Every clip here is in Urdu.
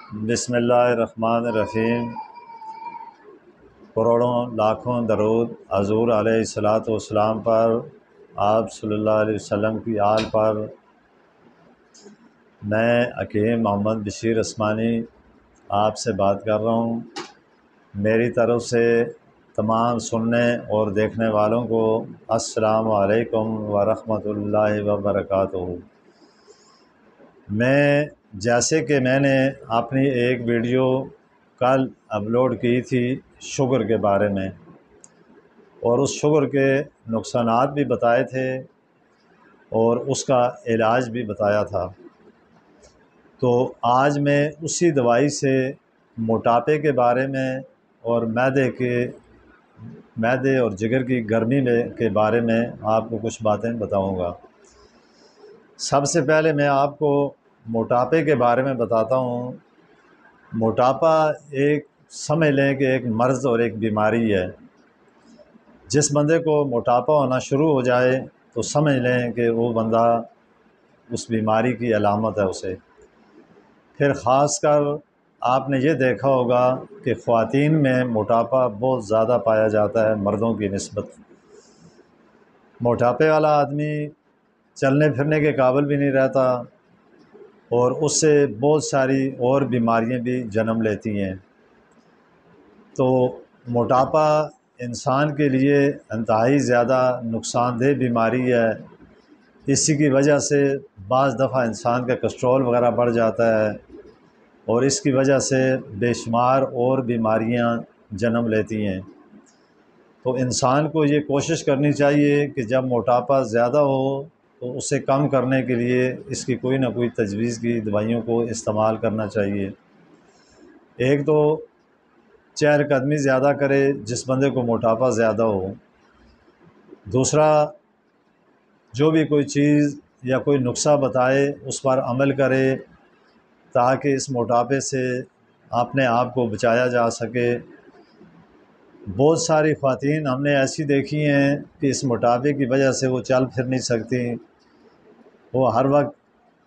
بسم اللہ الرحمن الرحیم۔ کروڑوں لاکھوں درود حضور علیہ الصلاۃ والسلام پر، آپ صلی اللہ علیہ وسلم کی آل پر۔ میں حکیم محمد بشیر عثمانی آپ سے بات کر رہا ہوں۔ میری طرف سے تمام سننے اور دیکھنے والوں کو السلام علیکم ورحمۃ اللہ وبرکاتہ۔ جیسے کہ میں نے اپنی ایک ویڈیو کل اپلوڈ کی تھی شوگر کے بارے میں، اور اس شوگر کے نقصانات بھی بتائے تھے اور اس کا علاج بھی بتایا تھا۔ تو آج میں اسی دوائی سے موٹاپے کے بارے میں اور معدے اور جگر کی گرمی کے بارے میں آپ کو کچھ باتیں بتاؤں گا۔ سب سے پہلے میں آپ کو موٹاپے کے بارے میں بتاتا ہوں۔ موٹاپا سمجھ لیں کہ ایک مرض اور ایک بیماری ہے۔ جس بندے کو موٹاپا ہونا شروع ہو جائے تو سمجھ لیں کہ وہ بندہ اس بیماری کی علامت ہے اسے۔ پھر خاص کر آپ نے یہ دیکھا ہوگا کہ خواتین میں موٹاپا بہت زیادہ پایا جاتا ہے مردوں کی نسبت۔ موٹاپے والا آدمی چلنے پھرنے کے قابل بھی نہیں رہتا، اور اس سے بہت ساری اور بیماریاں بھی جنم لیتی ہیں۔ تو موٹاپا انسان کے لیے انتہائی زیادہ نقصان دہ بیماری ہے۔ اسی کی وجہ سے بعض دفعہ انسان کا کولیسٹرول وغیرہ بڑھ جاتا ہے، اور اس کی وجہ سے بے شمار اور بیماریاں جنم لیتی ہیں۔ تو انسان کو یہ کوشش کرنی چاہیے کہ جب موٹاپا زیادہ ہو تو اسے کم کرنے کے لیے اس کی کوئی نہ کوئی تجویز کی دوائیوں کو استعمال کرنا چاہیے۔ ایک تو چہل قدمی زیادہ کرے جس بندے کو موٹاپا زیادہ ہو۔ دوسرا، جو بھی کوئی چیز یا کوئی نسخہ بتائے اس پر عمل کرے تاکہ اس موٹاپے سے اپنے آپ کو بچایا جا سکے۔ بہت ساری خواتین ہم نے ایسی دیکھی ہیں کہ اس موٹاپے کی وجہ سے وہ چل پھر نہیں سکتی، وہ ہر وقت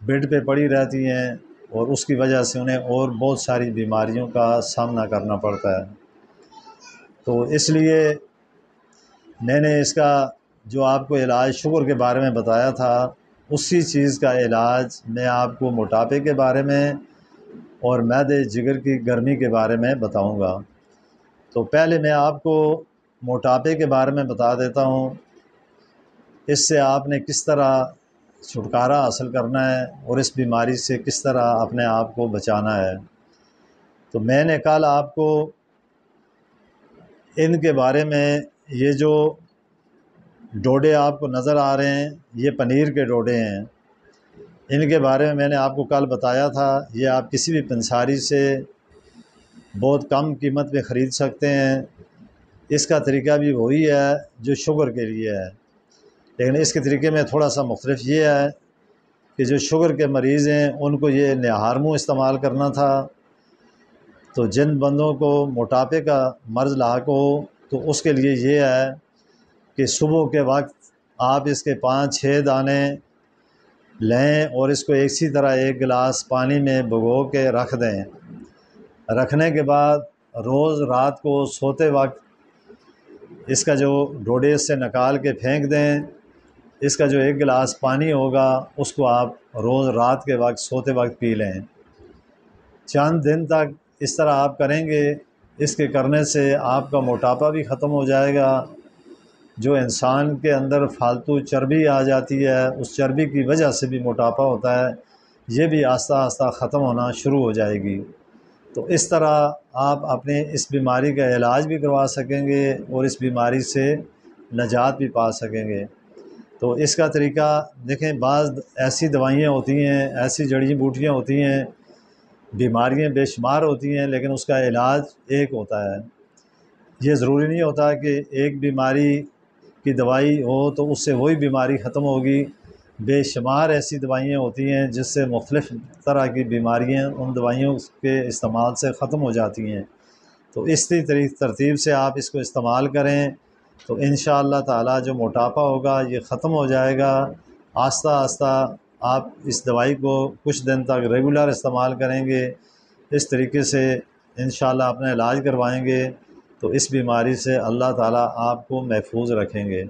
بیڈ پہ پڑی رہتی ہیں، اور اس کی وجہ سے انہیں اور بہت ساری بیماریوں کا سامنا کرنا پڑتا ہے۔ تو اس لیے میں نے اس کا جو آپ کو علاج شوگر کے بارے میں بتایا تھا، اسی چیز کا علاج میں آپ کو موٹاپے کے بارے میں اور معدے جگر کی گرمی کے بارے میں بتاؤں گا۔ تو پہلے میں آپ کو موٹاپے کے بارے میں بتا دیتا ہوں، اس سے آپ نے کس طرح چھٹکارا حاصل کرنا ہے اور اس بیماری سے کس طرح اپنے آپ کو بچانا ہے۔ تو میں نے کل آپ کو ان کے بارے میں، یہ جو ڈوڈے آپ کو نظر آ رہے ہیں یہ پنیر کے ڈوڈے ہیں، ان کے بارے میں نے آپ کو کل بتایا تھا۔ یہ آپ کسی بھی پنساری سے بہت کم قیمت پہ خرید سکتے ہیں۔ اس کا طریقہ بھی وہی ہے جو شوگر کے لیے ہے، لیکن اس کے طریقے میں تھوڑا سا مختلف یہ ہے کہ جو شوگر کے مریض ہیں ان کو یہ نہارمو استعمال کرنا تھا۔ تو جن بندوں کو موٹاپے کا مرض لاحق ہو تو اس کے لیے یہ ہے کہ صبح کے وقت آپ اس کے 5-6 دانے لیں اور اس کو اسی طرح ایک گلاس پانی میں بھگو کے رکھ دیں۔ رکھنے کے بعد روز رات کو سوتے وقت اس کا جو ڈوڈے سے نکال کے پھینک دیں۔ اس کا جو 1 گلاس پانی ہوگا اس کو آپ روز رات کے وقت سوتے وقت پی لیں۔ چند دن تک اس طرح آپ کریں گے، اس کے کرنے سے آپ کا موٹاپا بھی ختم ہو جائے گا۔ جو انسان کے اندر فالتو چربی آ جاتی ہے، اس چربی کی وجہ سے بھی موٹاپا ہوتا ہے، یہ بھی آہستہ آہستہ ختم ہونا شروع ہو جائے گی۔ تو اس طرح آپ اپنے اس بیماری کا علاج بھی کروا سکیں گے اور اس بیماری سے نجات بھی پا سکیں گے۔ تو اس کا طریقہ دیکھیں، بعض ایسی دوائیاں ہوتی ہیں، ایسی جڑی بوٹیاں ہوتی ہیں، بیماریاں بے شمار ہوتی ہیں، لیکن اس کا علاج ایک ہوتا ہے۔ یہ ضروری نہیں ہوتا کہ ایک بیماری کی دوائی ہو تو اس سے وہی بیماری ختم ہوگی۔ بے شمار ایسی دوائیاں ہوتی ہیں جس سے مختلف طرح کی بیماریاں ان دوائیوں کے استعمال سے ختم ہو جاتی ہیں۔ تو اس ترتیب سے آپ اس کو استعمال کریں تو انشاءاللہ تعالی جو موٹاپا ہوگا یہ ختم ہو جائے گا۔ آہستہ آہستہ آپ اس دوائی کو کچھ دن تک ریگولر استعمال کریں گے، اس طریقے سے انشاءاللہ اپنا علاج کروائیں گے تو اس بیماری سے اللہ تعالیٰ آپ کو محفوظ رکھیں گے۔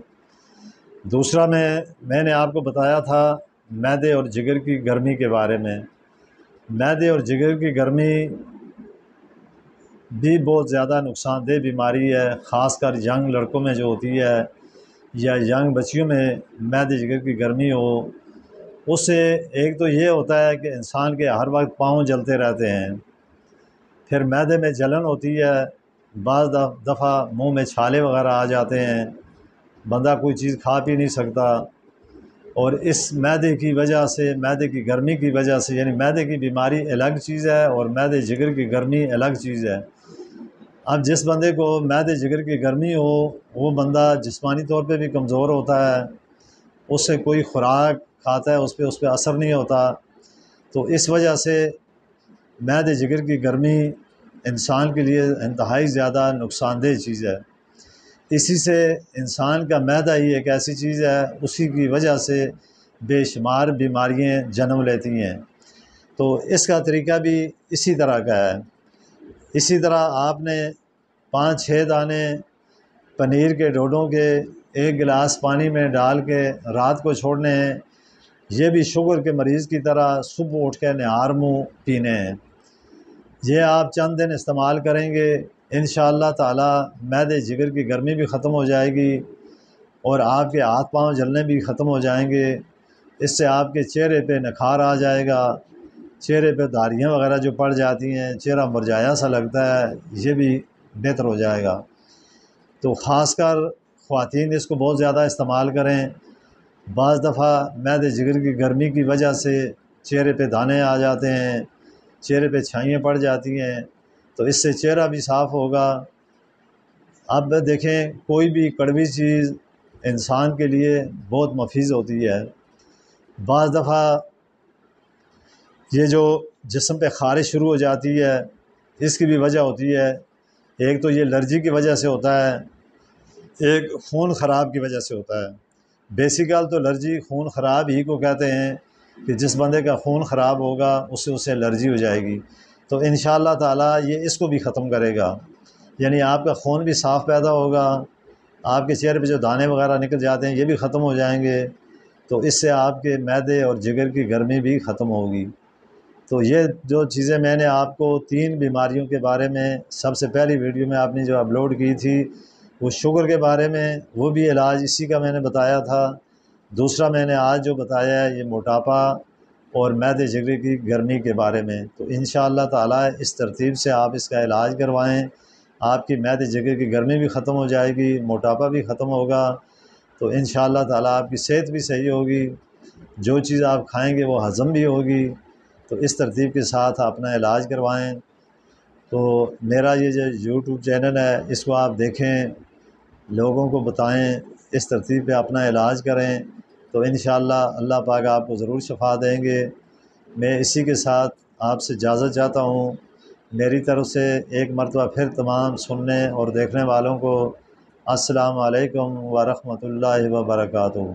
دوسرا میں نے آپ کو بتایا تھا معدے اور جگر کی گرمی کے بارے میں۔ معدے اور جگر کی گرمی بھی بہت زیادہ نقصان دہ بیماری ہے، خاص کر ینگ لڑکوں میں جو ہوتی ہے یا ینگ بچیوں میں معدے جگر کی گرمی ہو، اس سے ایک تو یہ ہوتا ہے کہ انسان کے ہر وقت پاؤں جلتے رہتے ہیں، پھر معدے میں جلن ہوتی ہے، بعض دفعہ منہ میں چھالے وغیرہ آ جاتے ہیں، بندہ کوئی چیز کھا پی نہیں سکتا، اور اس معدے کی وجہ سے، معدے کی گرمی کی وجہ سے، یعنی معدے کی بیماری الگ چیز ہے اور معدے جگر کی گرمی الگ چیز ہے۔ اب جس بندے کو معدے جگر کی گرمی ہو، وہ بندہ جسمانی طور پہ بھی کمزور ہوتا ہے، اس سے کوئی خوراک کھاتا ہے اس پہ اثر نہیں ہوتا، تو اس وجہ سے معدے جگر کی گرمی انسان کے لیے انتہائی زیادہ نقصان دہ چیز ہے۔ اسی سے انسان کا معدہ ہی ایک ایسی چیز ہے، اسی کی وجہ سے بے شمار بیماریاں جنم لیتی ہیں، تو اس کا طریقہ بھی اسی طرح کا ہے۔ اسی طرح آپ نے 5-6 دانے پنیر کے ڈوڈوں کے 1 گلاس پانی میں ڈال کے رات کو چھوڑنے ہیں، یہ بھی شوگر کے مریض کی طرح صبح اٹھ کے نہار منہ پینے ہیں۔ یہ آپ چند دن استعمال کریں گے، انشاءاللہ تعالی معدے جگر کی گرمی بھی ختم ہو جائے گی اور آپ کے ہاتھ پاؤں جلنے بھی ختم ہو جائیں گے۔ اس سے آپ کے چہرے پہ نکھار آ جائے گا، چہرے پہ دھاریاں وغیرہ جو پڑ جاتی ہیں، چہرہ مرجھایا سا لگتا ہے، یہ بھی بہتر ہو جائے گا۔ تو خاص کر خواتین اس کو بہت زیادہ استعمال کریں۔ بعض دفعہ معدے جگر کی گرمی کی وجہ سے چہرے پہ دانے آ جاتے ہیں، چہرے پہ چھائیاں پڑ جاتی ہیں، تو اس سے چہرہ بھی صاف ہوگا۔ اب دیکھیں، کوئی بھی کڑوی چیز انسان کے لیے بہت مفید ہوتی ہے۔ بعض دفعہ یہ جو جسم پہ خارش شروع ہو جاتی ہے، اس کی بھی وجہ ہوتی ہے۔ ایک تو یہ الرجی کی وجہ سے ہوتا ہے، ایک خون خراب کی وجہ سے ہوتا ہے۔ بیسیکل تو الرجی خون خراب ہی کو کہتے ہیں کہ جس بندے کا خون خراب ہوگا اسے الرجی ہو جائے گی، تو انشاءاللہ تعالیٰ یہ اس کو بھی ختم کرے گا، یعنی آپ کا خون بھی صاف پیدا ہوگا، آپ کے چہرے پہ جو دانے وغیرہ نکل جاتے ہیں یہ بھی ختم ہو جائیں گے، تو اس سے آپ کے معدے اور جگر کی گرمی بھی ختم ہوگی۔ تو یہ جو چیزیں میں نے آپ کو 3 بیماریوں کے بارے میں سب سے پہلی ویڈیو میں آپ نے جو اپلوڈ کی تھی، وہ شوگر کے بارے میں، وہ بھی علاج اسی کا میں نے بتایا تھا۔ دوسرا میں نے آج جو بتایا ہے یہ موٹاپا اور معدے جگر کی گرمی کے بارے میں، تو انشاءاللہ تعالیٰ اس ترتیب سے آپ اس کا علاج کروائیں، آپ کی معدے جگر کی گرمی بھی ختم ہو جائے گی، موٹاپا بھی ختم ہوگا، تو انشاءاللہ تعالیٰ آپ کی صحت بھی صحیح ہوگی، جو چیز آپ کھائیں گے وہ ہضم بھی ہوگی۔ تو اس ترتیب کے ساتھ اپنا علاج کروائیں۔ تو میرا یہ جو یوٹیوب چینل ہے اس کو آپ دیکھیں، لوگوں کو بتائیں، اس ترتیب پہ اپنا علاج کریں، تو انشاءاللہ اللہ پاک آپ کو ضرور شفا دیں گے۔ میں اسی کے ساتھ آپ سے اجازت چاہتا ہوں۔ میری طرف سے ایک مرتبہ پھر تمام سننے اور دیکھنے والوں کو السلام علیکم ورحمۃ اللہ وبرکاتہ۔